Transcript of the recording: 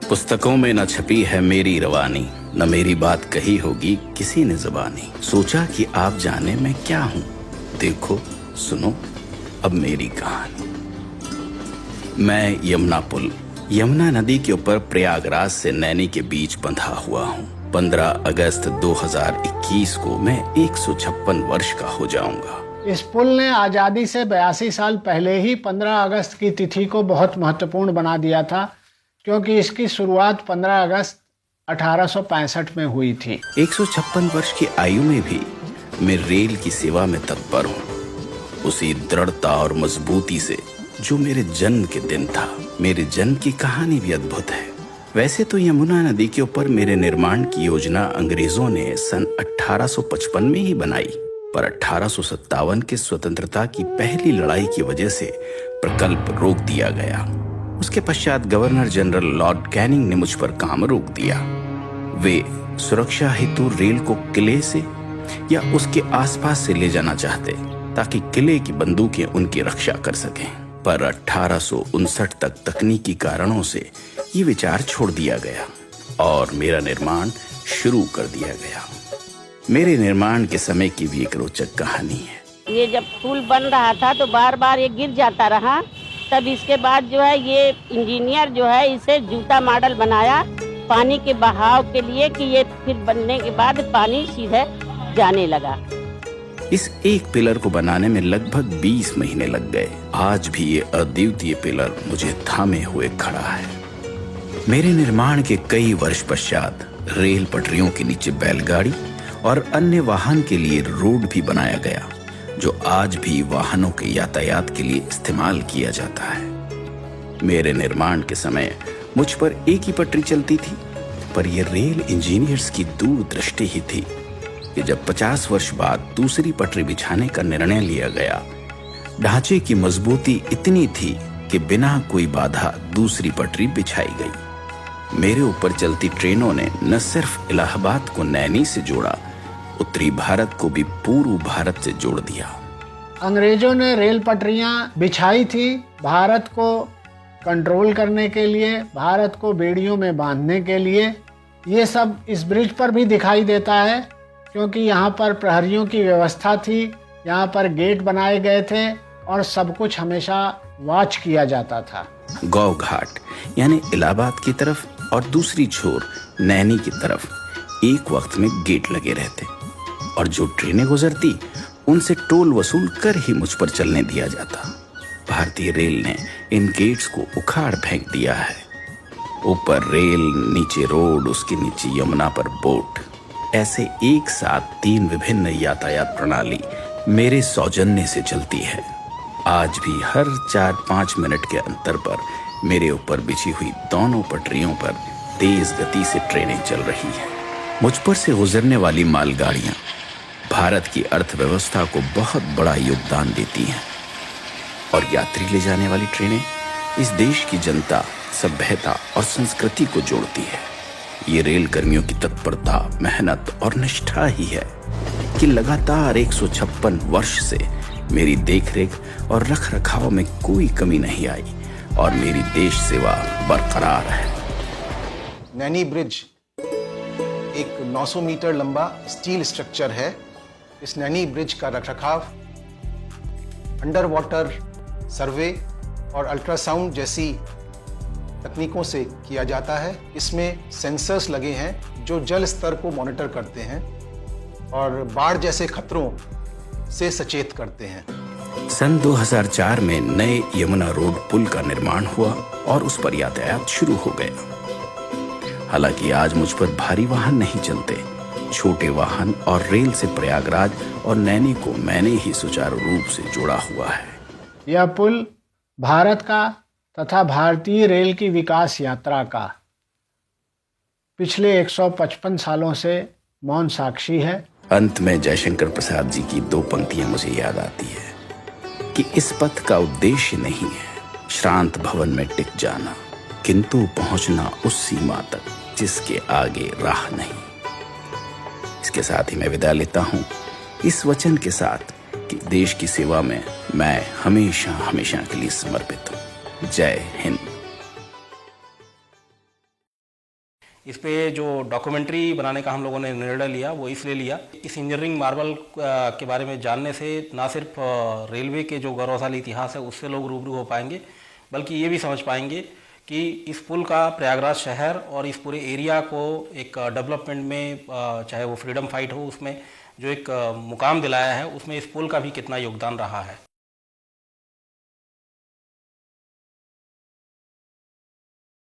पुस्तकों में न छपी है मेरी रवानी, न मेरी बात कही होगी किसी ने ज़बानी। सोचा कि आप जाने मैं क्या हूँ, देखो सुनो अब मेरी कहानी। मैं यमुना पुल, यमुना नदी के ऊपर प्रयागराज से नैनी के बीच बंधा हुआ हूँ। 15 अगस्त 2021 को मैं 156 वर्ष का हो जाऊंगा। इस पुल ने आज़ादी से 82 साल पहले ही 15 अगस्त की तिथि को बहुत महत्वपूर्ण बना दिया था, क्योंकि इसकी शुरुआत 15 अगस्त 1865 में हुई थी। 156 वर्ष की आयु में भी मैं रेल की सेवा में तत्पर हूँ, उसी दृढ़ता और मजबूती से जो मेरे जन्म के दिन था। मेरे जन्म की कहानी भी अद्भुत है। वैसे तो यमुना नदी के ऊपर मेरे निर्माण की योजना अंग्रेजों ने सन 1855 में ही बनाई, पर 1857 के स्वतंत्रता की पहली लड़ाई की वजह से प्रकल्प रोक दिया गया। उसके पश्चात गवर्नर जनरल लॉर्ड कैनिंग ने मुझ पर काम रोक दिया। वे सुरक्षा हेतु रेल को किले से या उसके आसपास से ले जाना चाहते, ताकि किले की बंदूकें उनकी रक्षा कर सकें। पर 1859 तक तकनीकी कारणों से ये विचार छोड़ दिया गया और मेरा निर्माण शुरू कर दिया गया। मेरे निर्माण के समय की भी एक रोचक कहानी है। ये जब पुल बन रहा था तो बार बार ये गिर जाता रहा। तब इसके बाद जो है ये इंजीनियर जो है इसे जूता मॉडल बनाया पानी के बहाव के लिए, कि ये फिर बनने के बाद पानी सीधे जाने लगा। इस एक पिलर को बनाने में लगभग 20 महीने लग गए। आज भी ये अद्वितीय पिलर मुझे थामे हुए खड़ा है। मेरे निर्माण के कई वर्ष पश्चात रेल पटरियों के नीचे बैलगाड़ी और अन्य वाहन के लिए रोड भी बनाया गया, जो आज भी वाहनों के यातायात के लिए इस्तेमाल किया जाता है। मेरे निर्माण के समय मुझ पर एक ही पटरी चलती थी, पर यह रेल इंजीनियर्स की दूरदृष्टि ही थी कि जब 50 वर्ष बाद दूसरी पटरी बिछाने का निर्णय लिया गया, ढांचे की मजबूती इतनी थी कि बिना कोई बाधा दूसरी पटरी बिछाई गई। मेरे ऊपर चलती ट्रेनों ने न सिर्फ इलाहाबाद को नैनी से जोड़ा, उत्तरी भारत को भी पूर्व भारत से जोड़ दिया। अंग्रेजों ने रेल पटरियां बिछाई थी भारत को कंट्रोल करने के लिए, भारत को बेड़ियों में बांधने के लिए। ये सब इस ब्रिज पर भी दिखाई देता है, क्योंकि यहाँ पर प्रहरियों की व्यवस्था थी, यहाँ पर गेट बनाए गए थे और सब कुछ हमेशा वॉच किया जाता था। गौ घाट यानी इलाहाबाद की तरफ और दूसरी छोर नैनी की तरफ एक वक्त में गेट लगे रहते, और जो ट्रेनें गुजरती उनसे टोल वसूल कर ही मुझ पर चलने दिया जाता। भारतीय रेल ने इन गेट्स को उखाड़ फेंक दिया है। ऊपर रेल, नीचे रोड, उसके नीचे यमुना पर बोट, ऐसे एक साथ 3 विभिन्न यातायात प्रणाली मेरे सौजन्य से चलती है। आज भी हर 4-5 मिनट के अंतर पर मेरे ऊपर बिछी हुई दोनों पटरियों पर तेज गति से ट्रेनें चल रही हैं। मुझ पर से गुजरने वाली मालगाड़ियां भारत की अर्थव्यवस्था को बहुत बड़ा योगदान देती हैं, और यात्री ले जाने वाली ट्रेनें इस देश की जनता, सभ्यता और संस्कृति को जोड़ती है। ये रेल कर्मियों की तत्परता, मेहनत और निष्ठा ही है कि लगातार 156 वर्ष से मेरी देखरेख और रखरखाव में कोई कमी नहीं आई और मेरी देश सेवा बरकरार है। नैनी ब्रिज एक 900 मीटर लंबा स्टील स्ट्रक्चर है। इस नैनी ब्रिज का रखरखाव अंडर वाटर सर्वे और अल्ट्रासाउंड जैसी तकनीकों से किया जाता है। इसमें सेंसर्स लगे हैं जो जल स्तर को मॉनिटर करते हैं और बाढ़ जैसे खतरों से सचेत करते हैं। सन 2004 में नए यमुना रोड पुल का निर्माण हुआ और उस पर यातायात शुरू हो गया। हालांकि आज मुझ पर भारी वाहन नहीं चलते, छोटे वाहन और रेल से प्रयागराज और नैनी को मैंने ही सुचारू रूप से जोड़ा हुआ है। यह पुल भारत का तथा भारतीय रेल की विकास यात्रा का पिछले 155 सालों से मौन साक्षी है। अंत में जयशंकर प्रसाद जी की 2 पंक्तियां मुझे याद आती है कि इस पथ का उद्देश्य नहीं है श्रांत भवन में टिक जाना, किंतु पहुंचना उस सीमा तक जिसके आगे राह नहीं। इसके साथ ही मैं विदा लेता हूं, इस वचन के साथ कि देश की सेवा में मैं हमेशा हमेशा के लिए समर्पित हूं। जय हिंद। इस पे जो डॉक्यूमेंट्री बनाने का हम लोगों ने निर्णय लिया वो इसलिए लिया, इस इंजीनियरिंग मार्बल के बारे में जानने से ना सिर्फ रेलवे के जो गौरवशाली इतिहास है उससे लोग रूबरू हो पाएंगे, बल्कि ये भी समझ पाएंगे कि इस पुल का प्रयागराज शहर और इस पूरे एरिया को एक डेवलपमेंट में, चाहे वो फ्रीडम फाइट हो उसमें जो एक मुकाम दिलाया है, उसमें इस पुल का भी कितना योगदान रहा है।